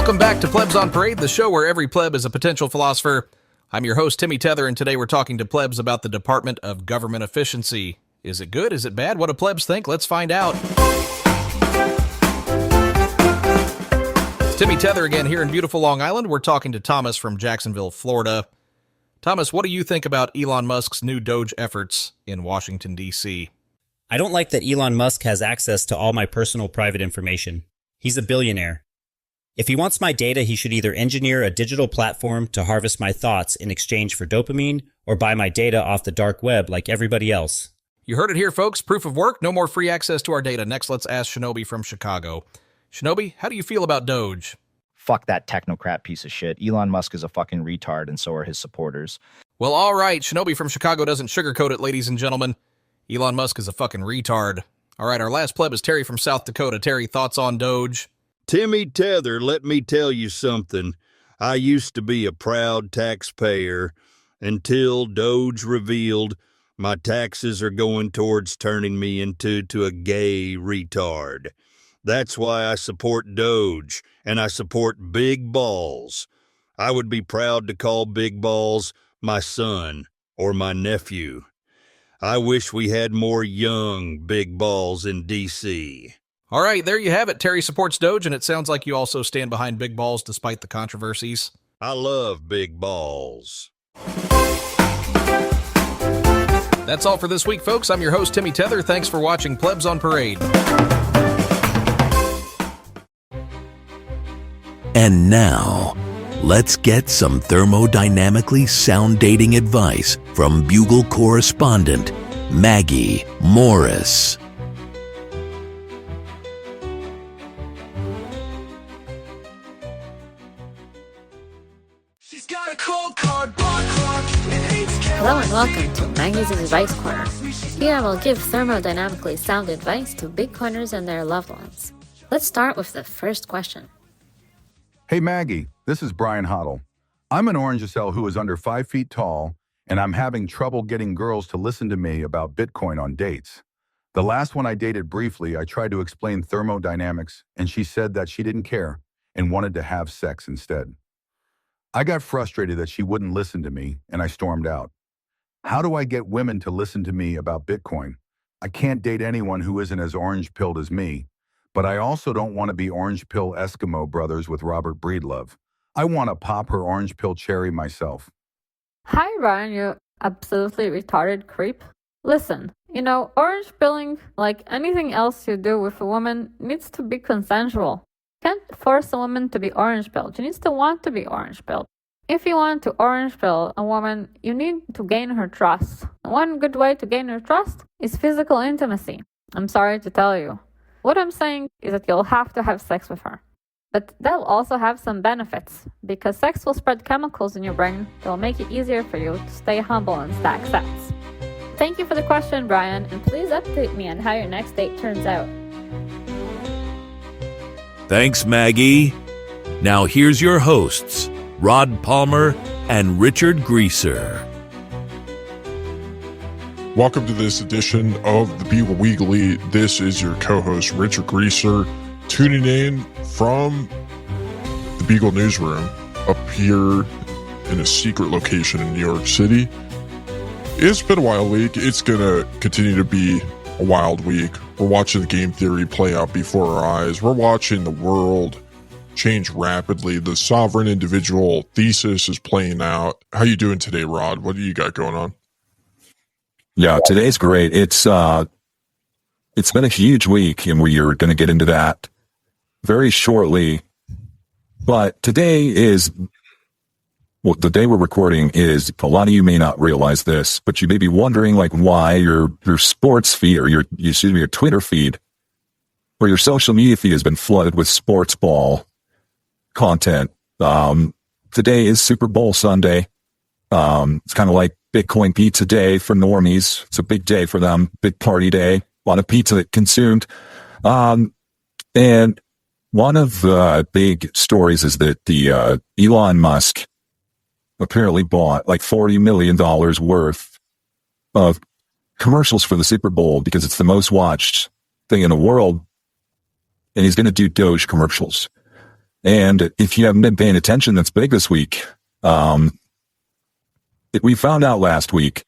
Welcome back to Plebs on Parade, the show where every pleb is a potential philosopher. I'm your host, Timmy Tether, and today we're talking to plebs about the Department of Government Efficiency. Is it good? Is it bad? What do plebs think? Let's find out. It's Timmy Tether again here in beautiful Long Island. We're talking to Thomas from Jacksonville, Florida. Thomas, what do you think about Elon Musk's new Doge efforts in Washington, D.C.? I don't like that Elon Musk has access to all my personal private information. He's a billionaire. If he wants my data, he should either engineer a digital platform to harvest my thoughts in exchange for dopamine or buy my data off the dark web like everybody else. You heard it here, folks. Proof of work. No more free access to our data. Next, let's ask Shinobi from Chicago. Shinobi, how do you feel about Doge? Fuck that technocrat piece of shit. Elon Musk is a fucking retard, and so are his supporters. Well, all right. Shinobi from Chicago doesn't sugarcoat it, ladies and gentlemen. Elon Musk is a fucking retard. All right, our last pleb is Terry from South Dakota. Terry, thoughts on Doge? Timmy Tether, let me tell you something. I used to be a proud taxpayer until Doge revealed my taxes are going towards turning me into a gay retard. That's why I support Doge, and I support Big Balls. I would be proud to call Big Balls my son or my nephew. I wish we had more young Big Balls in D.C. All right, there you have it. Terry supports Doge, and it sounds like you also stand behind Big Balls despite the controversies. I love Big Balls. That's all for this week, folks. I'm your host, Timmy Tether. Thanks for watching Plebs on Parade. And now, let's get some thermodynamically sound dating advice from Bugle correspondent Maggie Morris. Hello and welcome to Maggie's Advice Corner. Here I will give thermodynamically sound advice to Bitcoiners and their loved ones. Let's start with the first question. Hey Maggie, this is Brian Hoddle. I'm an Orangecell who is under 5 feet tall, and I'm having trouble getting girls to listen to me about Bitcoin on dates. The last one I dated briefly, I tried to explain thermodynamics, and she said that she didn't care and wanted to have sex instead. I got frustrated that she wouldn't listen to me, and I stormed out. How do I get women to listen to me about Bitcoin? I can't date anyone who isn't as orange-pilled as me, but I also don't want to be orange pill Eskimo brothers with Robert Breedlove. I want to pop her orange pill cherry myself. Hi, Ryan, you absolutely retarded creep. Listen, orange pilling, like anything else you do with a woman, needs to be consensual. You can't force a woman to be orange pilled. She needs to want to be orange pilled. If you want to orange pill a woman, you need to gain her trust. One good way to gain her trust is physical intimacy. I'm sorry to tell you. What I'm saying is that you'll have to have sex with her. But that'll also have some benefits, because sex will spread chemicals in your brain that will make it easier for you to stay humble and stack sats. Thank you for the question, Brian, and please update me on how your next date turns out. Thanks, Maggie. Now here's your hosts, Rod Palmer and Richard Greaser. Welcome to this edition of the Bugle Weekly. This is your co-host, Richard Greaser, tuning in from the Beagle newsroom up here in a secret location in New York City. It's been a wild week. It's going to continue to be a wild week. We're watching the game theory play out before our eyes. We're watching the world change rapidly. The sovereign individual thesis is playing out. How you doing today, Rod? What do you got going on? Yeah, today's great. It's been a huge week, and we are going to get into that very shortly. But today is, the day we're recording is, a lot of you may not realize this, but you may be wondering, why your sports feed or your Twitter feed or your social media feed has been flooded with Sportball content. Today is Super Bowl Sunday. It's kind of like Bitcoin Pizza Day for Normies. It's a big day for them, big party day, a lot of pizza consumed. And one of the big stories is that the Elon Musk apparently bought $40 million worth of commercials for the Super Bowl because it's the most watched thing in the world. And he's going to do Doge commercials. And if you haven't been paying attention, that's big this week. We found out last week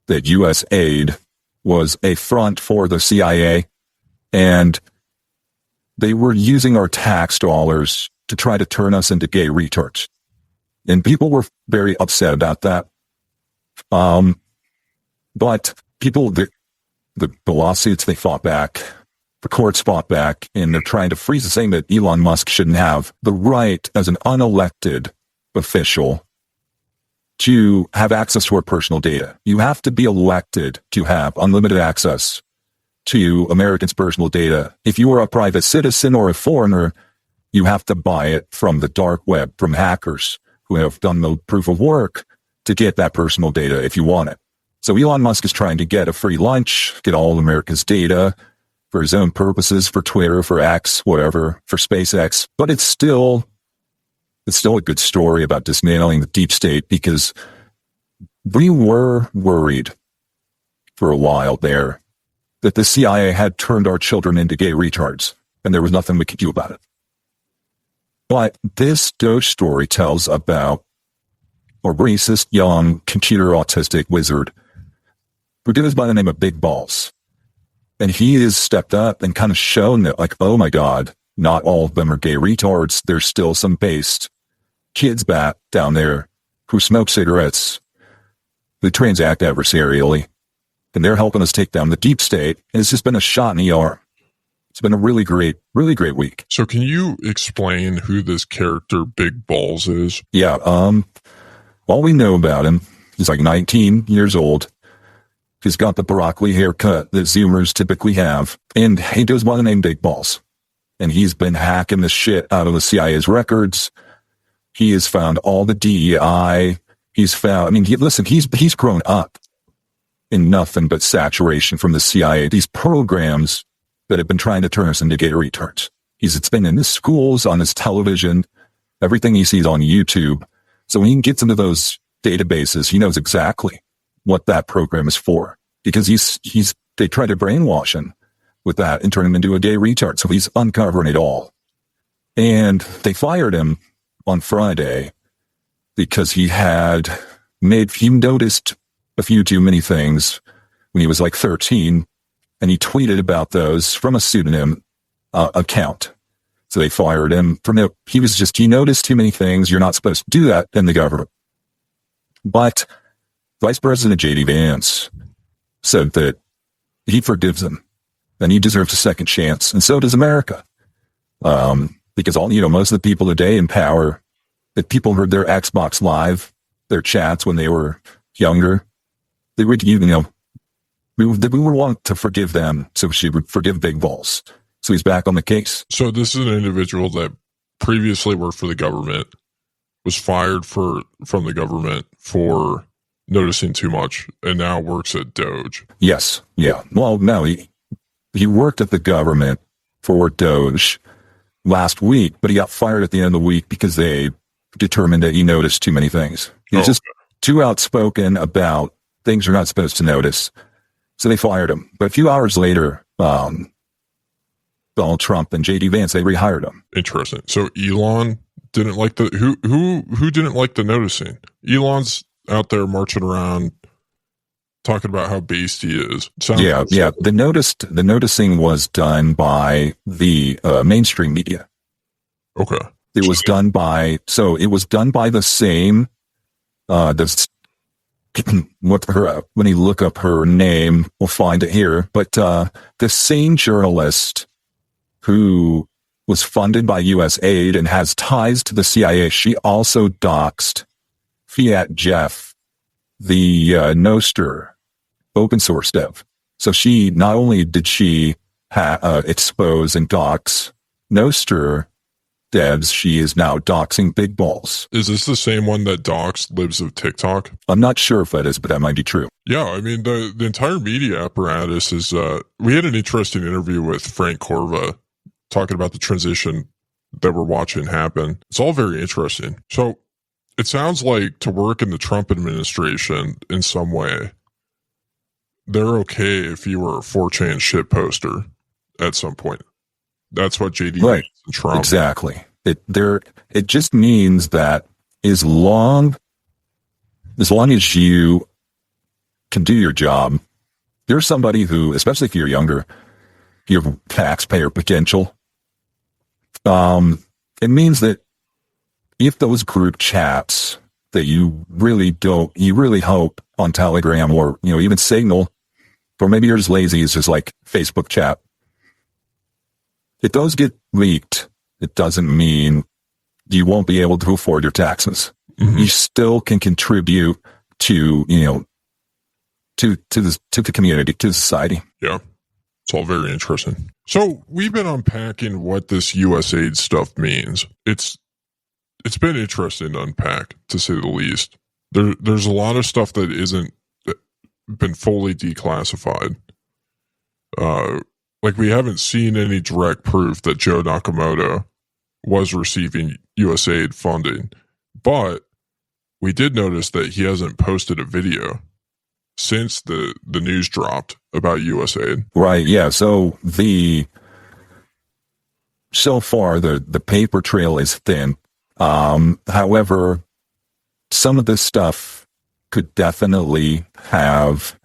that U.S. aid was a front for the CIA, and they were using our tax dollars to try to turn us into gay retards. And people were very upset about that. But people, the lawsuits, they fought back. The courts fought back, and they're trying to freeze it, saying that Elon Musk shouldn't have the right as an unelected official to have access to our personal data. You have to be elected to have unlimited access to Americans' personal data. If you are a private citizen or a foreigner, you have to buy it from the dark web, from hackers who have done the proof of work to get that personal data if you want it. So Elon Musk is trying to get a free lunch, get all America's data for his own purposes, for Twitter, for X, whatever, for SpaceX. But it's still a good story about dismantling the deep state, because we were worried for a while there that the CIA had turned our children into gay retards, and there was nothing we could do about it. But this Doge story tells about a racist, young, computer autistic wizard who goes by the name of Big Balls. And he has stepped up and kind of shown that, like, oh my God, not all of them are gay retards. There's still some based kids back down there who smoke cigarettes, who transact adversarially, and they're helping us take down the deep state. And it's just been a shot in the arm. It's been a really great week. So can you explain who this character Big Balls is? Yeah, all we know about him, he's like 19 years old. He's got the broccoli haircut that Zoomers typically have, and he goes by the name Big Balls. And he's been hacking the shit out of the CIA's records. He has found all the DEI. He's grown up in nothing but saturation from the CIA. These programs that have been trying to turn us into gay retards. It's been in his schools, on his television, everything he sees on YouTube. So when he gets into those databases, he knows exactly what that program is for, because they try to brainwash him with that and turn him into a gay retard. So he's uncovering it all. And they fired him on Friday because he noticed a few too many things when he was like 13, and he tweeted about those from a pseudonym account. So they fired him he noticed too many things. You're not supposed to do that in the government. But Vice President J.D. Vance said that he forgives him and he deserves a second chance. And so does America. Because most of the people today in power, that people heard their Xbox Live, their chats when they were younger, we would want to forgive them. So she would forgive Big Balls. So he's back on the case. So this is an individual that previously worked for the government, was fired from the government for noticing too much, and now works at Doge. Yes. Yeah. Well, no, he worked at the government for Doge last week, but he got fired at the end of the week because they determined that he noticed too many things. He's just too outspoken about things you're not supposed to notice. So they fired him. But a few hours later, Donald Trump and J.D. Vance, they rehired him. Interesting. So Elon didn't like who didn't like the noticing? Elon's out there marching around talking about how based he is. Yeah. The noticing was done by the mainstream media. Okay. It was done by the same when you look up her name, we'll find it here. But the same journalist who was funded by U.S. aid and has ties to the CIA, she also doxed Fiat Jeff, the Nostr open source dev. So she, not only did she expose and dox Nostr devs, she is now doxing Big Balls. Is this the same one that doxed libs of TikTok? I'm not sure if that is, but that might be true. Yeah, I mean, the entire media apparatus is, we had an interesting interview with Frank Corva talking about the transition that we're watching happen. It's all very interesting. So it sounds like to work in the Trump administration in some way, they're okay if you were a 4chan shit poster at some point. That's what JD Right. means in Trump. Exactly. It just means that as long as you can do your job, you're somebody who, especially if you're younger, you have taxpayer potential. It means that if those group chats that you really hope on Telegram or, even Signal, or maybe you're as lazy as just like Facebook chat, if those get leaked, it doesn't mean you won't be able to afford your taxes. Mm-hmm. You still can contribute to, to the community, to society. Yeah. It's all very interesting. So we've been unpacking what this USAID stuff means. It's been interesting to unpack, to say the least. There's a lot of stuff that isn't been fully declassified. Like we haven't seen any direct proof that Joe Nakamoto was receiving USAID funding, but we did notice that he hasn't posted a video since the news dropped about USAID. Right. Yeah. So far the paper trail is thin. However, some of this stuff could definitely have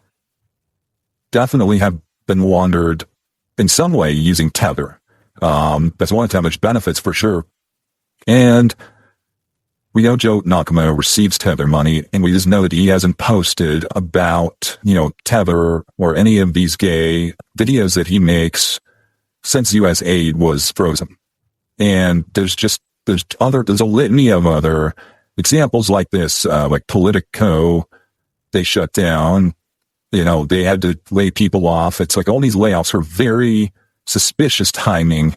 been laundered in some way using Tether. That's one of Tether's benefits for sure. And we know Joe Nakamoto receives Tether money, and we just know that he hasn't posted about, Tether or any of these gay videos that he makes since US aid was frozen. And there's a litany of other examples like this, like Politico, they shut down, they had to lay people off. It's like all these layoffs are very suspicious timing,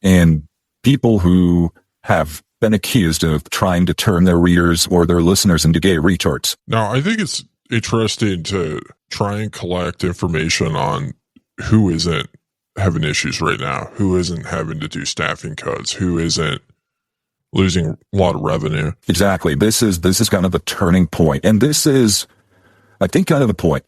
and people who have been accused of trying to turn their readers or their listeners into gay retards. Now, I think it's interesting to try and collect information on who isn't having issues right now, who isn't having to do staffing cuts, who isn't losing a lot of revenue. Exactly. This is kind of a turning point. And this is, I think, kind of the point.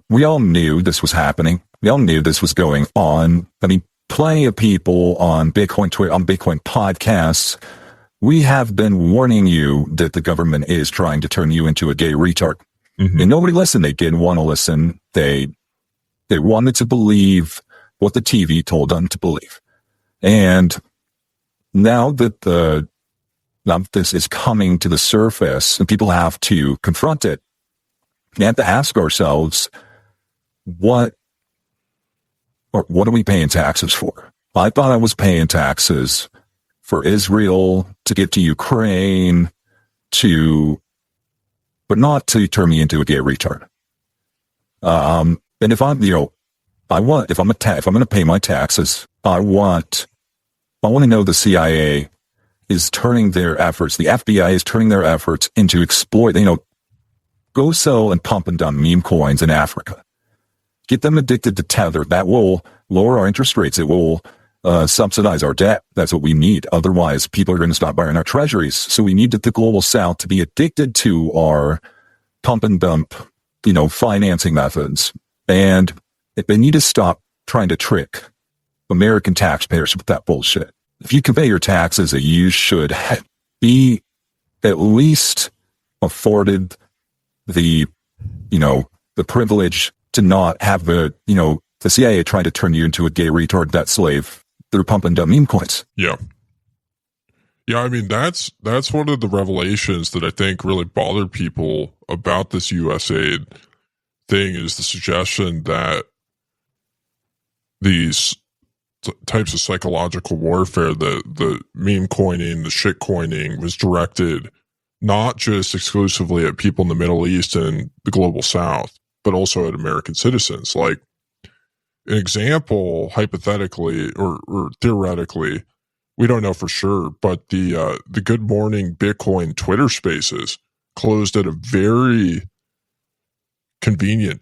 We all knew this was happening. We all knew this was going on. I mean, plenty of people on Bitcoin Twitter, on Bitcoin podcasts, we have been warning you that the government is trying to turn you into a gay retard. Mm-hmm. And nobody listened. They didn't want to listen. They wanted to believe what the TV told them to believe. And now that this is coming to the surface and people have to confront it, we have to ask ourselves, what are we paying taxes for? I thought I was paying taxes for Israel to get to Ukraine, but not to turn me into a gay retard. And if I'm, if I'm going to pay my taxes, I want to know the CIA is turning their efforts, the FBI is turning their efforts into exploit, go sell and pump and dump meme coins in Africa. Get them addicted to Tether. That will lower our interest rates. It will subsidize our debt. That's what we need. Otherwise, people are going to stop buying our treasuries. So we need the global south to be addicted to our pump and dump, financing methods. And they need to stop trying to trick American taxpayers with that bullshit. If you can pay your taxes, you should be at least afforded the privilege to not have the CIA trying to turn you into a gay retard debt slave through pump and dump meme coins. Yeah. Yeah, I mean, that's one of the revelations that I think really bothered people about this USAID thing, is the suggestion that these types of psychological warfare, the meme coining, the shit coining, was directed not just exclusively at people in the Middle East and the global south, but also at American citizens. Like, an example, hypothetically or theoretically, we don't know for sure, but the Good Morning Bitcoin Twitter Spaces closed at a very convenient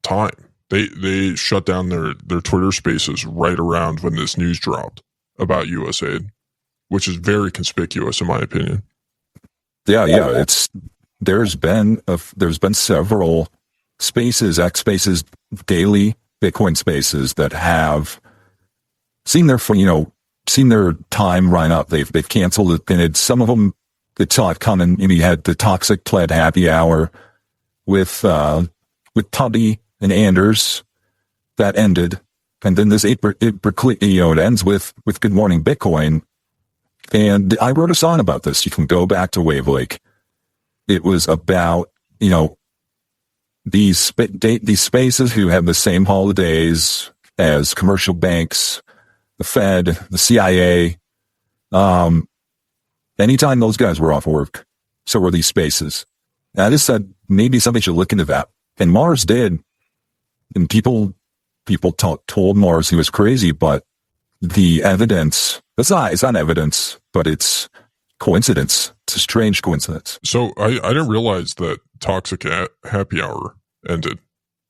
time. They shut down their Twitter Spaces right around when this news dropped about USAID, which is very conspicuous in my opinion. Yeah. There's been several spaces, X Spaces daily, Bitcoin spaces that have seen their time run up. They've canceled it, and it's some of them that saw it coming. You had the Toxic Pled happy hour with Tubby and Anders that ended, and then this it ends with Good Morning Bitcoin. And I wrote a song about this. You can go back to Wavlake. It was about these spaces who have the same holidays as commercial banks, the Fed, the CIA. Anytime those guys were off work, so were these spaces. And I just said maybe somebody should look into that, and Mars did. And people told Mars he was crazy, but the evidence, it's not evidence, but it's coincidence. It's a strange coincidence. So I didn't realize that Toxic Happy Hour ended.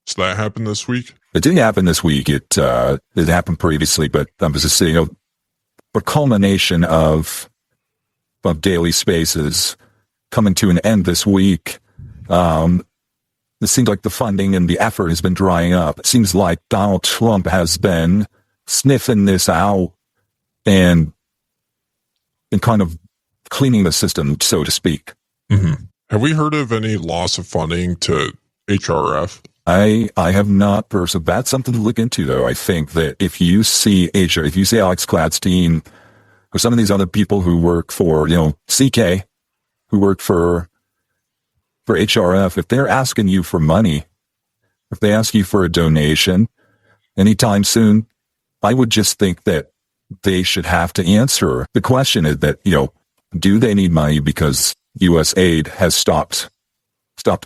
So that happened this week? It didn't happen this week. It happened previously, but I was just saying, a culmination of daily spaces coming to an end this week. It seems like the funding and the effort has been drying up. It seems like Donald Trump has been sniffing this out and kind of cleaning the system, so to speak. Mm-hmm. Have we heard of any loss of funding to HRF? I have not, so that's something to look into, though. I think that if you see Alex Gladstein or some of these other people who work for, CK, who work for HRF, if they're asking you for money, if they ask you for a donation anytime soon, I would just think that they should have to answer. The question is that, do they need money because U.S. aid has stopped,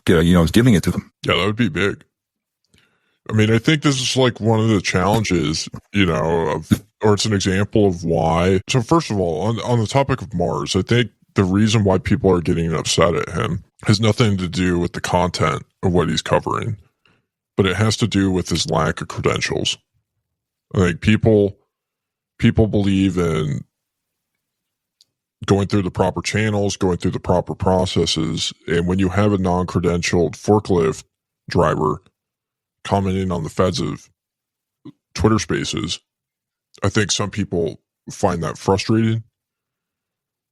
giving it to them? Yeah, that would be big. I mean, I think this is like one of the challenges, or it's an example of why. So first of all, on the topic of Mars, I think the reason why people are getting upset at him has nothing to do with the content of what he's covering, but it has to do with his lack of credentials. I think people believe in going through the proper channels, going through the proper processes, and when you have a non-credentialed forklift driver commenting on the feds of Twitter Spaces, I think some people find that frustrating.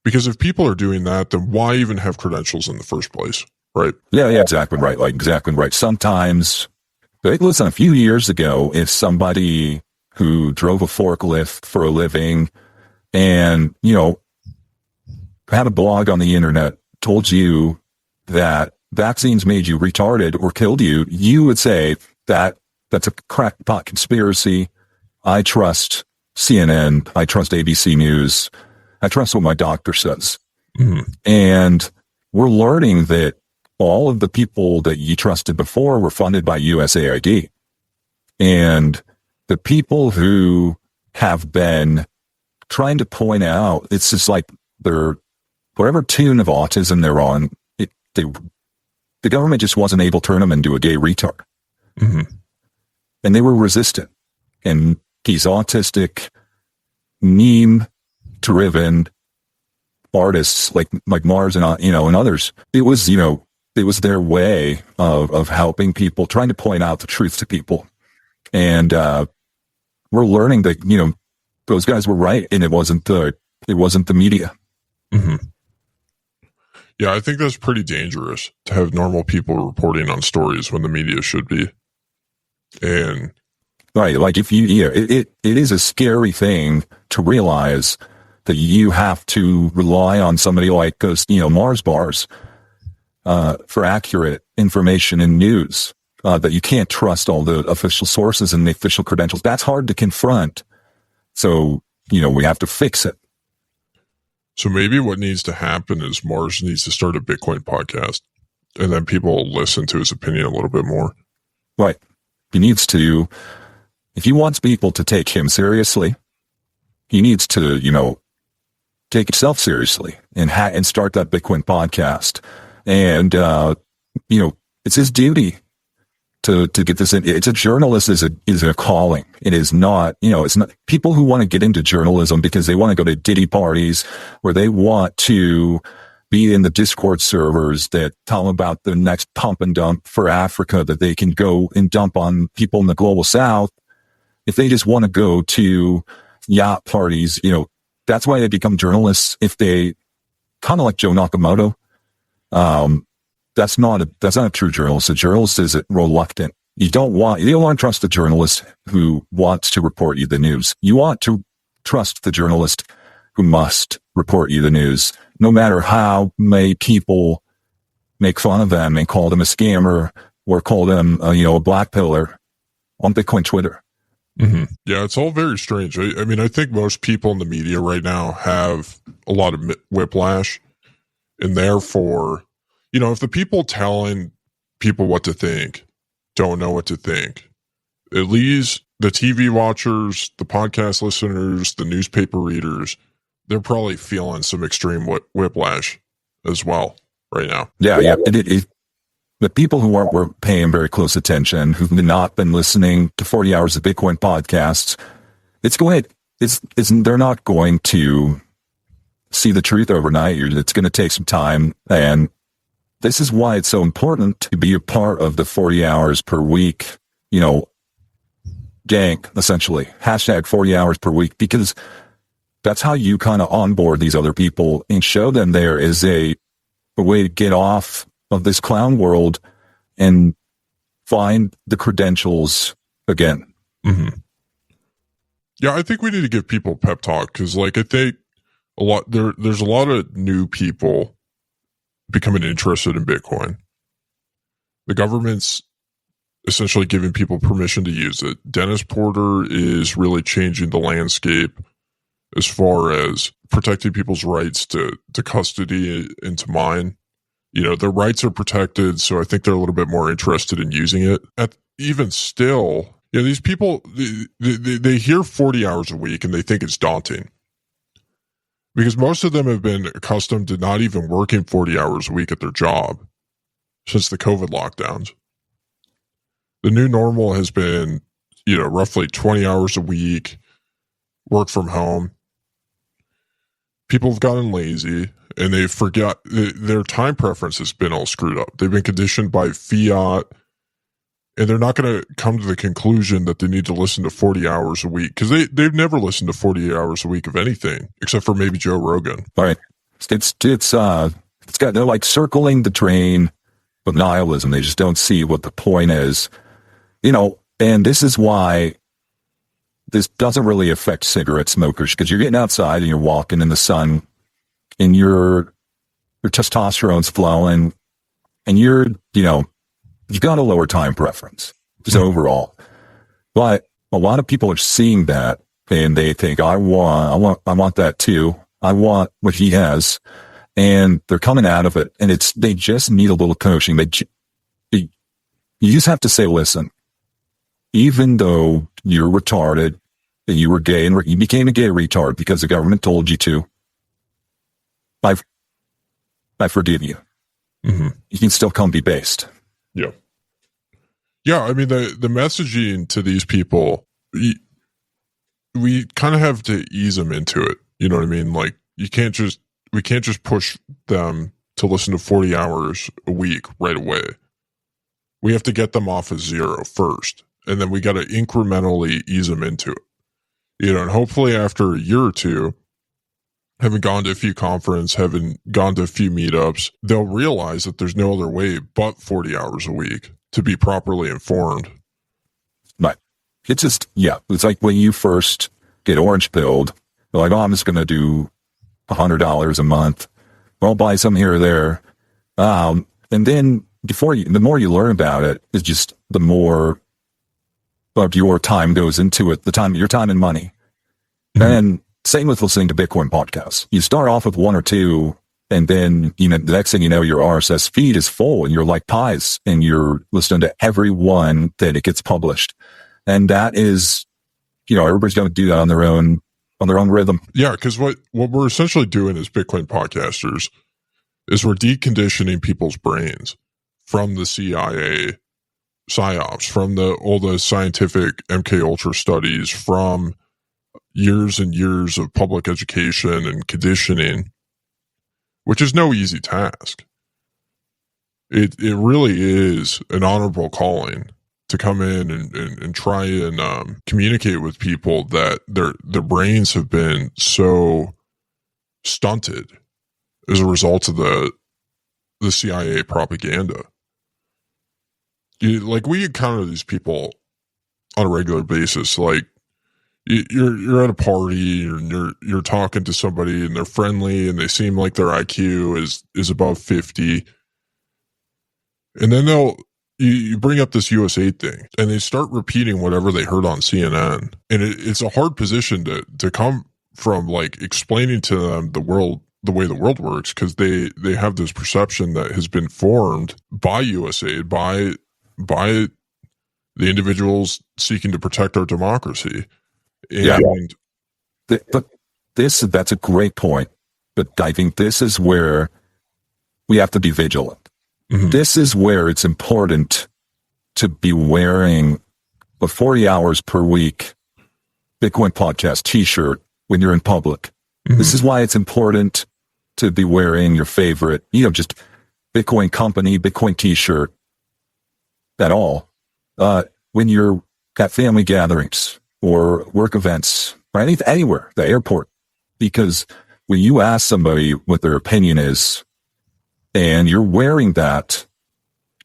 Because if people are doing that, then why even have credentials in the first place, right? Yeah, exactly right. Exactly right. Sometimes, listen, a few years ago, if somebody who drove a forklift for a living and, had a blog on the internet told you that vaccines made you retarded or killed you, you would say that that's a crackpot conspiracy. I trust CNN. I trust ABC News. I trust what my doctor says. Mm-hmm. And we're learning that all of the people that you trusted before were funded by USAID. And the people who have been trying to point out, it's just like they're, whatever tune of autism they're on, the government just wasn't able to turn them into a gay retard. Mm-hmm. And they were resistant. And these autistic, meme-driven artists like Mars and and others, it was their way of helping people, trying to point out the truth to people. And we're learning that those guys were right, and it wasn't the media. Mm-hmm. Yeah, I think that's pretty dangerous to have normal people reporting on stories when the media should be. And right, like if it is a scary thing to realize that you have to rely on somebody like those, Mars bars, for accurate information and news, that you can't trust all the official sources and the official credentials. That's hard to confront. So, we have to fix it. So maybe what needs to happen is Mars needs to start a Bitcoin podcast, and then people will listen to his opinion a little bit more. Right. He needs to, if he wants people to take him seriously, he needs to, take himself seriously and start that Bitcoin podcast. And, it's his duty to get this in. It's a journalist is a calling. It is not, it's not people who want to get into journalism because they want to go to Diddy parties where they want to be in the Discord servers that tell them about the next pump and dump for Africa that they can go and dump on people in the global south. If they just want to go to yacht parties, that's why they become journalists. If they kind of like Joe Nakamoto, that's not a true journalist. A journalist is reluctant. You don't want to trust the journalist who wants to report you the news. You want to trust the journalist who must report you the news, no matter how many people make fun of them and call them a scammer or call them, a black pillar on Bitcoin Twitter. Mm-hmm. Yeah, it's all very strange. I mean, I think most people in the media right now have a lot of whiplash, and therefore, if the people telling people what to think don't know what to think, at least the TV watchers, the podcast listeners, the newspaper readers, they're probably feeling some extreme whiplash as well right now. Yeah. The people who were paying very close attention, who've not been listening to 40 Hours of Bitcoin podcasts, they're not going to see the truth overnight. It's going to take some time. And this is why it's so important to be a part of the 40 hours per week, gang, essentially. Hashtag 40 hours per week, because that's how you kind of onboard these other people and show them there is a way to get off of this clown world and find the credentials again. Mm-hmm. Yeah, I think we need to give people a pep talk, because I think there's a lot of new people becoming interested in Bitcoin. The government's essentially giving people permission to use it. Dennis Porter is really changing the landscape as far as protecting people's rights to custody and to mine. Their rights are protected, so I think they're a little bit more interested in using it. Even still, these people, they hear 40 hours a week and they think it's daunting, because most of them have been accustomed to not even working 40 hours a week at their job since the COVID lockdowns. The new normal has been, roughly 20 hours a week, work from home. People have gotten lazy, and they forgot their time preference has been all screwed up. They've been conditioned by fiat, and they're not going to come to the conclusion that they need to listen to 40 hours a week, because they've never listened to 40 hours a week of anything except for maybe Joe Rogan. All right. It's got, they're like circling the train of nihilism. They just don't see what the point is, and this is why this doesn't really affect cigarette smokers, because you're getting outside and you're walking in the sun and your testosterone's flowing and you've got a lower time preference just overall. But a lot of people are seeing that and they think, I want that too. I want what he has. And they're coming out of it, and they just need a little coaching. You just have to say, listen, even though you're retarded, and you were gay, and you became a gay retard because the government told you to, I forgive you. Mm-hmm. You can still come be based. Yeah. Yeah, I mean, the messaging to these people, we kind of have to ease them into it. You know what I mean? We can't just push them to listen to 40 hours a week right away. We have to get them off of zero first, and then we got to incrementally ease them into it. And hopefully after a year or two, having gone to a few conferences, having gone to a few meetups, they'll realize that there's no other way but 40 hours a week to be properly informed. Right. It's like when you first get orange pilled, you're like, I'm just going to do $100 a month. I'll buy some here or there. And then the more you learn about it, it's just the more of your time goes into it, your time and money. Mm-hmm. And same with listening to Bitcoin podcasts. You start off with one or two, and then, the next thing you know, your RSS feed is full and you're like pies and you're listening to every one that it gets published. And that is, everybody's going to do that on their own rhythm. Yeah. Cause what we're essentially doing as Bitcoin podcasters is we're deconditioning people's brains from the CIA psyops, from all the scientific MK Ultra studies, from years and years of public education and conditioning. which is no easy task. It really is an honorable calling to come in and try and communicate with people that their brains have been so stunted as a result of the CIA propaganda. We encounter these people on a regular basis. Like you're at a party and you're talking to somebody and they're friendly and they seem like their IQ is above 50. And then you bring up this US8 thing and they start repeating whatever they heard on CNN. And it's a hard position to come from, like, explaining to them the way the world works, because they have this perception that has been formed by USAID, by the individuals seeking to protect our democracy. And but that's a great point. But I think this is where we have to be vigilant. Mm-hmm. This is where it's important to be wearing a 40 hours per week Bitcoin podcast t-shirt when you're in public. Mm-hmm. This is why it's important to be wearing your favorite, just Bitcoin company, Bitcoin t-shirt at all. When you're at family gatherings or work events or anywhere, the airport, because when you ask somebody what their opinion is and you're wearing that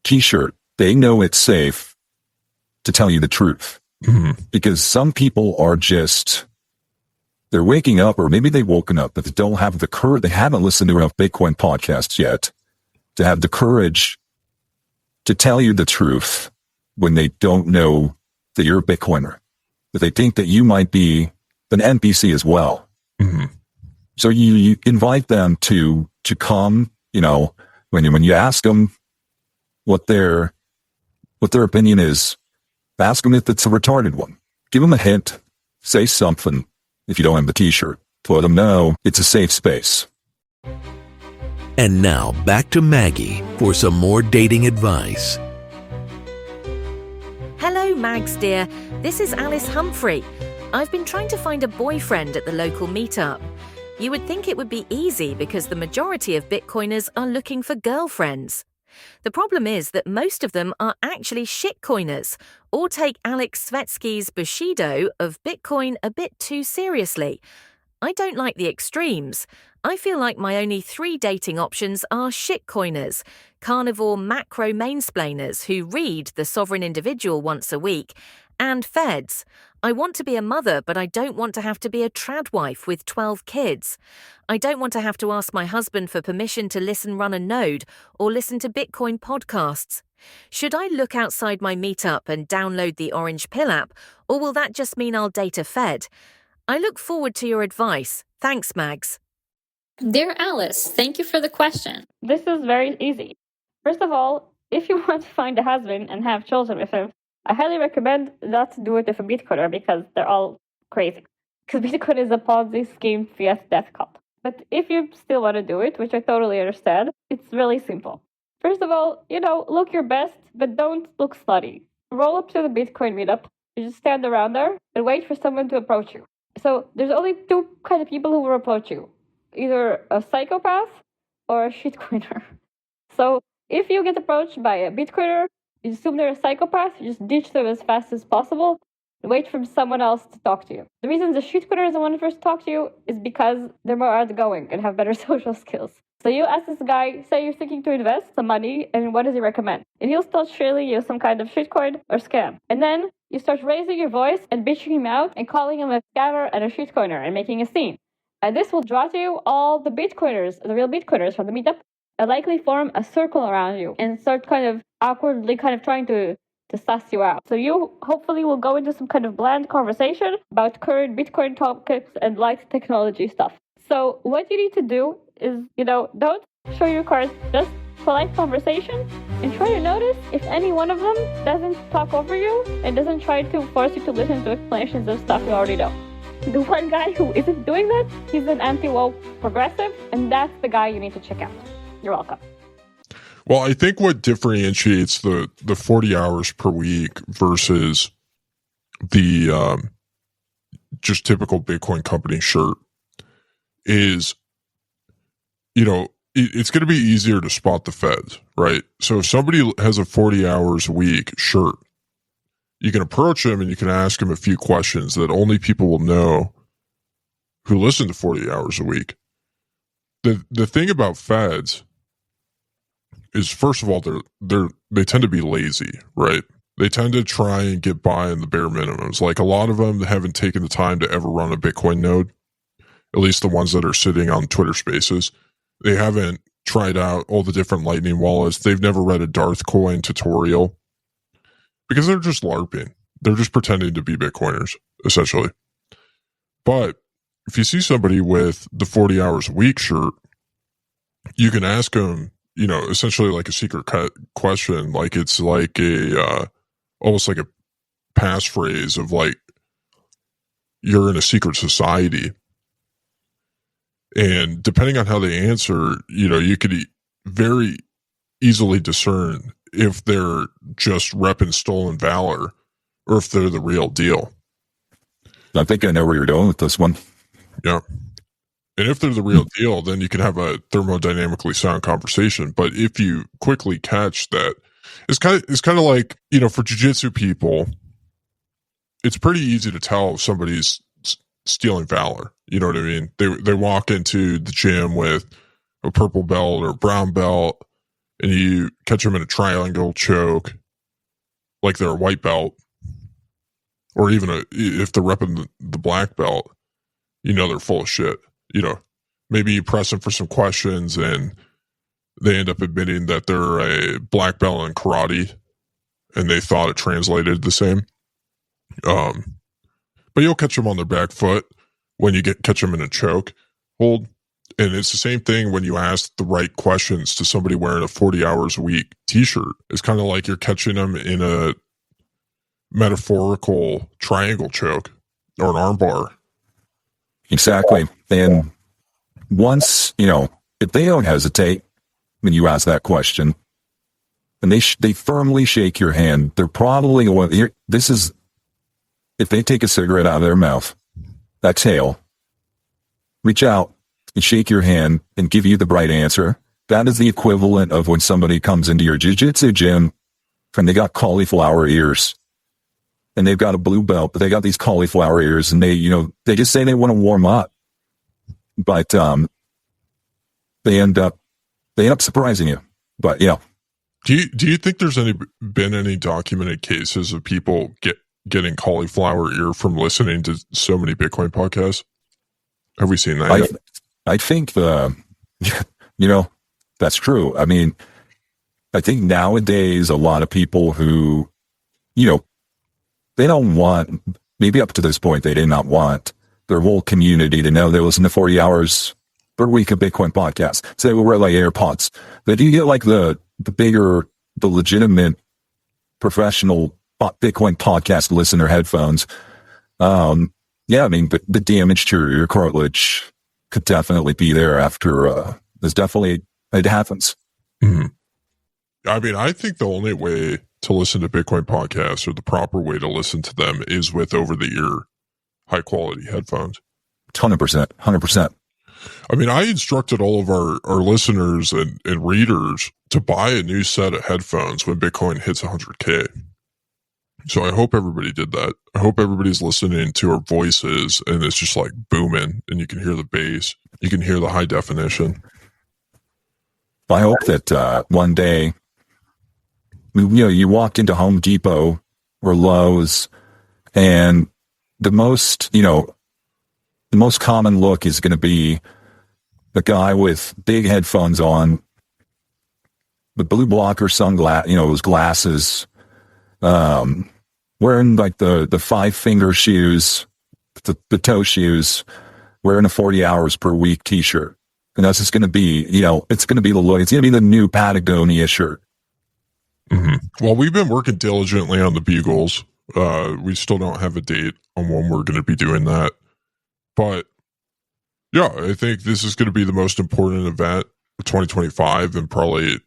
t-shirt, they know it's safe to tell you the truth. Mm-hmm. Because some people are they're waking up, or maybe they've woken up, but they don't have the courage. They haven't listened to enough Bitcoin podcasts yet to have the courage to tell you the truth when they don't know that you're a Bitcoiner, that they think that you might be an NPC as well. Mm-hmm. So you invite them to come, when you ask them what their opinion is, ask them if it's a retarded one. Give them a hint, say something. If you don't have the t-shirt, let them know it's a safe space. And now back to Maggie for some more dating advice. Hello, Mags dear. This is Alice Humphrey. I've been trying to find a boyfriend at the local meetup. You would think it would be easy because the majority of Bitcoiners are looking for girlfriends. The problem is that most of them are actually shitcoiners, or take Alex Svetsky's Bushido of Bitcoin a bit too seriously. I don't like the extremes. I feel like my only 3 dating options are shitcoiners, carnivore macro mainsplainers who read The Sovereign Individual once a week, and feds. I want to be a mother, but I don't want to have to be a trad wife with 12 kids. I don't want to have to ask my husband for permission to run a node, or listen to Bitcoin podcasts. Should I look outside my meetup and download the Orange Pill app, or will that just mean I'll date a fed? I look forward to your advice. Thanks, Mags. Dear Alice, thank you for the question. This is very easy. First of all, if you want to find a husband and have children with him, I highly recommend not to do it with a Bitcoiner because they're all crazy. Because Bitcoin is a Ponzi scheme fiat death cult. But if you still want to do it, which I totally understand, it's really simple. First of all, look your best, but don't look slutty. Roll up to the Bitcoin meetup, you just stand around there and wait for someone to approach you. So there's only 2 kinds of people who will approach you. Either a psychopath or a shitcoiner. So if you get approached by a Bitcoiner, you assume they're a psychopath, you just ditch them as fast as possible and wait for someone else to talk to you. The reason the shitcoiner doesn't want to first talk to you is because they're more outgoing and have better social skills. So you ask this guy, say you're thinking to invest some money, and what does he recommend? And he'll start shilling you some kind of shitcoin or scam. And then you start raising your voice and bitching him out and calling him a scammer and a shitcoiner and making a scene. And this will draw to you all the Bitcoiners, the real Bitcoiners from the meetup, and likely form a circle around you and start kind of awkwardly trying to suss you out. So you hopefully will go into some kind of bland conversation about current Bitcoin topics and light technology stuff. So what you need to do is, don't show your cards, just polite conversation, and try to notice if any one of them doesn't talk over you and doesn't try to force you to listen to explanations of stuff you already know. The one guy who isn't doing that, he's an anti-woke progressive, and that's the guy you need to check out. You're welcome. Well, I think what differentiates the 40 hours per week versus the just typical Bitcoin company shirt is, it's going to be easier to spot the feds, right? So if somebody has a 40 hours a week shirt, you can approach them and you can ask them a few questions that only people will know who listen to 40 hours a week. The thing about feds is, first of all, they tend to be lazy, right? They tend to try and get by in the bare minimums. Like, a lot of them haven't taken the time to ever run a Bitcoin node, at least the ones that are sitting on Twitter Spaces. They haven't tried out all the different Lightning wallets. They've never read a Darth coin tutorial because they're just LARPing. They're just pretending to be Bitcoiners, essentially. But if you see somebody with the 40 hours a week shirt, you can ask them, essentially like a secret question. Like, it's like almost like a passphrase of like, you're in a secret society. And depending on how they answer, you could very easily discern if they're just repping stolen valor or if they're the real deal. I think I know where you're going with this one. Yeah. And if they're the real deal, then you can have a thermodynamically sound conversation. But if you quickly catch that, it's kind of like, for jiu-jitsu people, it's pretty easy to tell if somebody's stealing valor. You know what I mean? They walk into the gym with a purple belt or a brown belt, and you catch them in a triangle choke like they're a white belt, or even if they're repping the black belt, they're full of shit. Maybe you press them for some questions and they end up admitting that they're a black belt in karate and they thought it translated the same. But you'll catch them on their back foot when you catch them in a choke hold. And it's the same thing when you ask the right questions to somebody wearing a 40 hours a week t-shirt. It's kind of like you're catching them in a metaphorical triangle choke or an arm bar. Exactly. And once, if they don't hesitate when you ask that question and they firmly shake your hand, they're probably if they take a cigarette out of their mouth, exhale, reach out and shake your hand and give you the right answer. That is the equivalent of when somebody comes into your jiu-jitsu gym and they got cauliflower ears and they've got a blue belt, but they got these cauliflower ears and they just say they want to warm up, but, they end up surprising you. But yeah. Do you think there's been any documented cases of people getting cauliflower ear from listening to so many Bitcoin podcasts? Have we seen that yet? I think that's true. I mean, I think nowadays a lot of people who, they don't want, maybe up to this point, they did not want their whole community to know they listen to 40 hours per week of Bitcoin podcasts. So they will wear like AirPods. But you get like the legitimate professional Bitcoin podcast listener headphones. Yeah, I mean, but the damage to your cartilage could definitely be there after, it happens. Mm-hmm. I mean, I think the only way to listen to Bitcoin podcasts, or the proper way to listen to them, is with over-the-ear, high-quality headphones. 100%. I mean, I instructed all of our listeners and readers to buy a new set of headphones when Bitcoin hits 100K. So I hope everybody did that. I hope everybody's listening to our voices and it's just like booming and you can hear the bass. You can hear the high definition. I hope that one day, you walked into Home Depot or Lowe's and the most common look is going to be the guy with big headphones on, the blue blocker those glasses, wearing like the 5-finger shoes, the toe shoes, wearing a 40 hours per week t-shirt. And that's just going to be, it's going to be the look. It's going to be the new Patagonia shirt. Mm-hmm. Well, we've been working diligently on the Bugles. We still don't have a date on when we're going to be doing that. But yeah, I think this is going to be the most important event of 2025 and probably,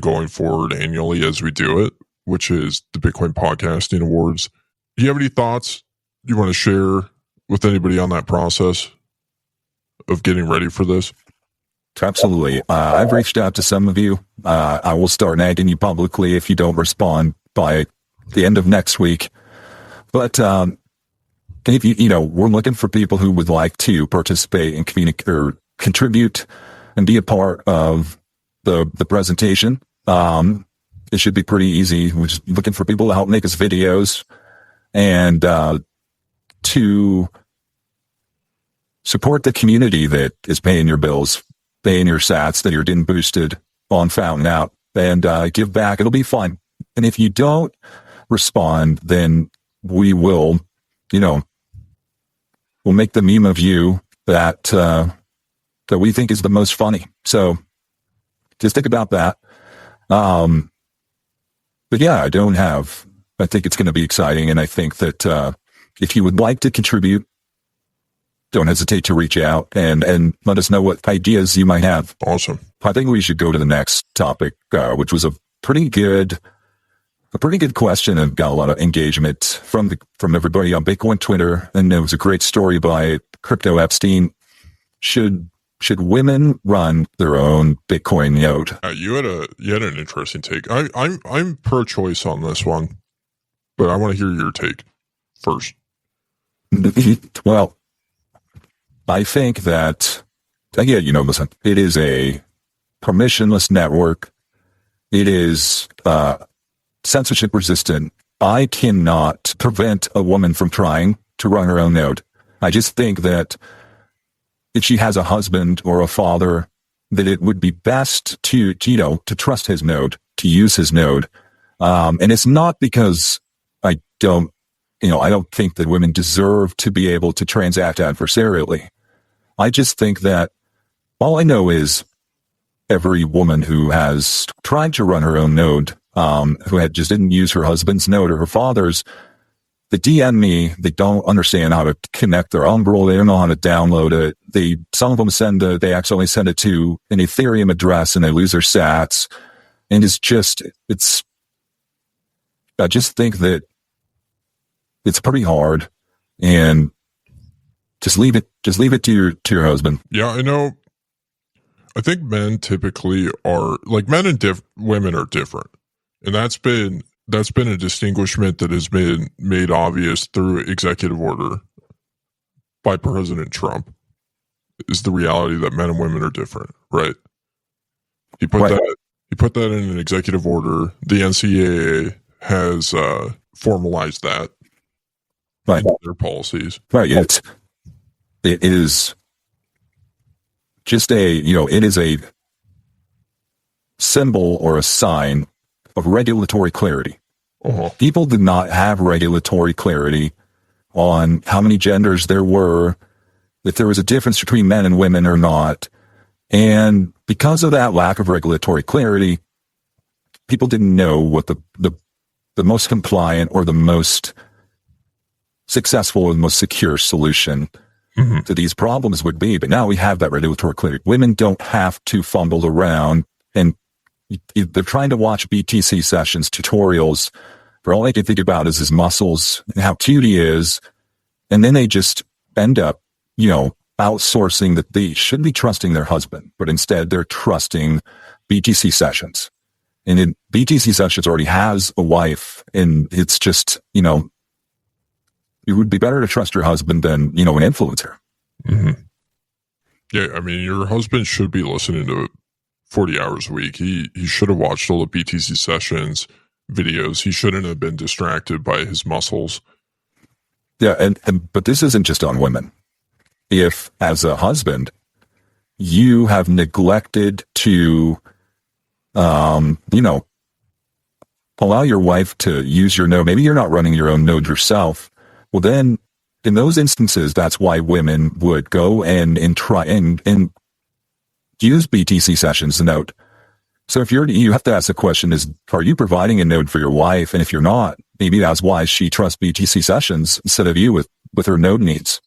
going forward annually as we do it, which is the Bitcoin Podcasting Awards. Do you have any thoughts you want to share with anybody on that process of getting ready for this? Absolutely. I've reached out to some of you. I will start nagging you publicly if you don't respond by the end of next week. But if we're looking for people who would like to participate and communicate or contribute and be a part of the presentation. It should be pretty easy. We're just looking for people to help make us videos and to support the community that is paying your bills, paying your sats that you're getting boosted on Fountain Out, and give back. It'll be fun. And if you don't respond, then we will, we'll make the meme of you that we think is the most funny. So just think about that. But yeah, I think it's going to be exciting. And I think that if you would like to contribute, don't hesitate to reach out and let us know what ideas you might have. Awesome. I think we should go to the next topic, which was a pretty good question and got a lot of engagement from everybody on Bitcoin Twitter. And it was a great story by Crypto Epstein. Should women run their own Bitcoin node? You had an interesting take. I'm pro-choice on this one, but I want to hear your take first. Well, I think that, listen, it is a permissionless network. It is censorship resistant. I cannot prevent a woman from trying to run her own node. I just think that if she has a husband or a father, that it would be best to trust his node, to use his node. And it's not because I don't think that women deserve to be able to transact adversarially. I just think that all I know is every woman who has tried to run her own node, who just didn't use her husband's node or her father's, they DM me. They don't understand how to connect their Umbrel. They don't know how to download it. Some of them they accidentally send it to an Ethereum address and they lose their sats. And I just think that it's pretty hard, and just leave it to your husband. Yeah, I know. I think men typically are like men and women are different. And that's been a distinguishment that has been made obvious through executive order by President Trump, is the reality that men and women are different, right? He put that in an executive order. The NCAA has formalized that in their policies. Right. It is just it is a symbol or a sign of regulatory clarity. Uh-huh. People did not have regulatory clarity on how many genders there were, if there was a difference between men and women or not. And because of that lack of regulatory clarity, people didn't know what the most compliant or the most successful and most secure solution to these problems would be. But now we have that regulatory clarity. Women don't have to fumble around, and they're trying to watch BTC sessions, tutorials, for all they can think about is his muscles and how cute he is. And then they just end up, outsourcing that they should be trusting their husband, but instead they're trusting BTC sessions. And in BTC sessions already has a wife, and it's just, it would be better to trust your husband than, an influencer. Mm-hmm. Yeah, I mean, your husband should be listening to 40 hours a week. He should have watched all the BTC sessions videos. He shouldn't have been distracted by his muscles. Yeah, but this isn't just on women. If, as a husband, you have neglected to, allow your wife to use your node, maybe you're not running your own node yourself, well then, in those instances, that's why women would go and try and use BTC sessions node. So if you have to ask the question are you providing a node for your wife? And if you're not, maybe that's why she trusts BTC sessions instead of you with her node needs.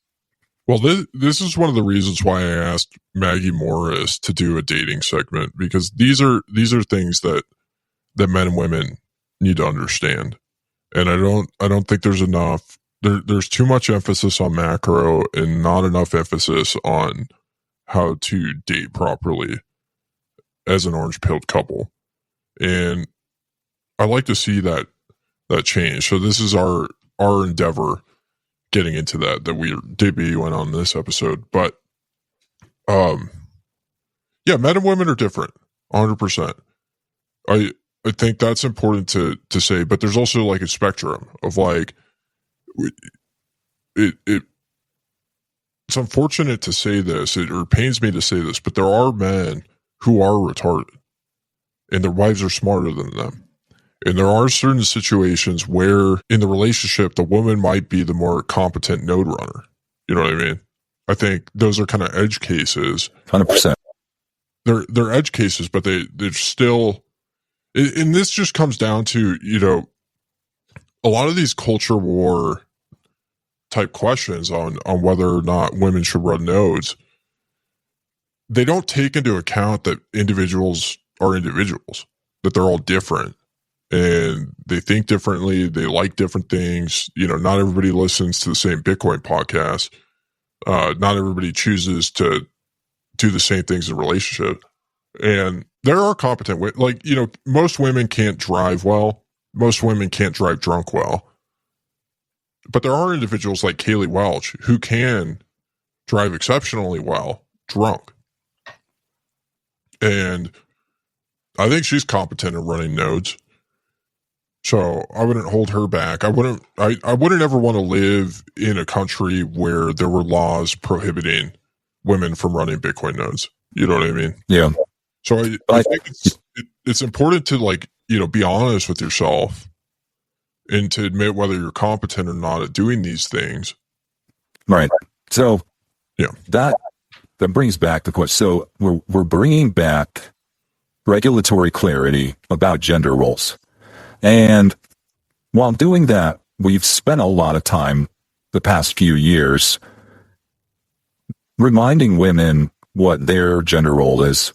Well, this is one of the reasons why I asked Maggie Morris to do a dating segment, because these are things that men and women need to understand. And I don't think there's enough. There's too much emphasis on macro and not enough emphasis on how to date properly as an orange-pilled couple. And I like to see that change. So this is our endeavor getting into that we're debuting on this episode. But yeah, men and women are different, 100%. I think that's important to say, but there's also like a spectrum of like it's unfortunate to say this, or pains me to say this, but there are men who are retarded and their wives are smarter than them. And there are certain situations where in the relationship, the woman might be the more competent node runner. You know what I mean? I think those are kind of edge cases. 100%. They're edge cases, but they're still, and this just comes down to, you know, a lot of these culture war type questions on whether or not women should run nodes. They don't take into account that individuals are individuals, that they're all different. And they think differently. They like different things. You know, not everybody listens to the same Bitcoin podcast. Not everybody chooses to do the same things in a relationship. And there are competent women. Like, you know, most women can't drive well. Most women can't drive drunk well. But there are individuals like Kaylee Welch who can drive exceptionally well drunk. And I think she's competent in running nodes. So I wouldn't hold her back. I wouldn't ever want to live in a country where there were laws prohibiting women from running Bitcoin nodes. You know what I mean? Yeah. So I think it's important to, like, you know, be honest with yourself and to admit whether you're competent or not at doing these things. Right. So yeah, that brings back the question. So we're bringing back regulatory clarity about gender roles. And while doing that, we've spent a lot of time the past few years reminding women what their gender role is.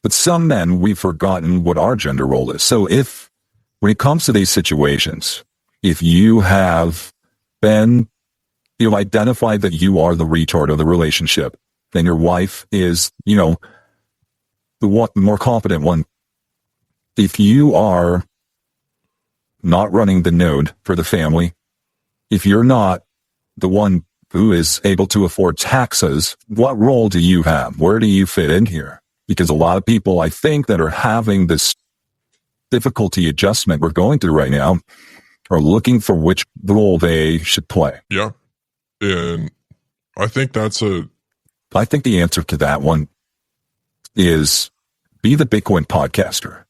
But some men, we've forgotten what our gender role is. So when it comes to these situations, if you have you've identified that you are the retard of the relationship, then your wife is, you know, the more competent one. If you are not running the node for the family, if you're not the one who is able to afford taxes, what role do you have? Where do you fit in here? Because a lot of people, I think, that are having this difficulty adjustment we're going through right now are looking for which role they should play. Yeah. And I think I think the answer to that one is be the Bitcoin podcaster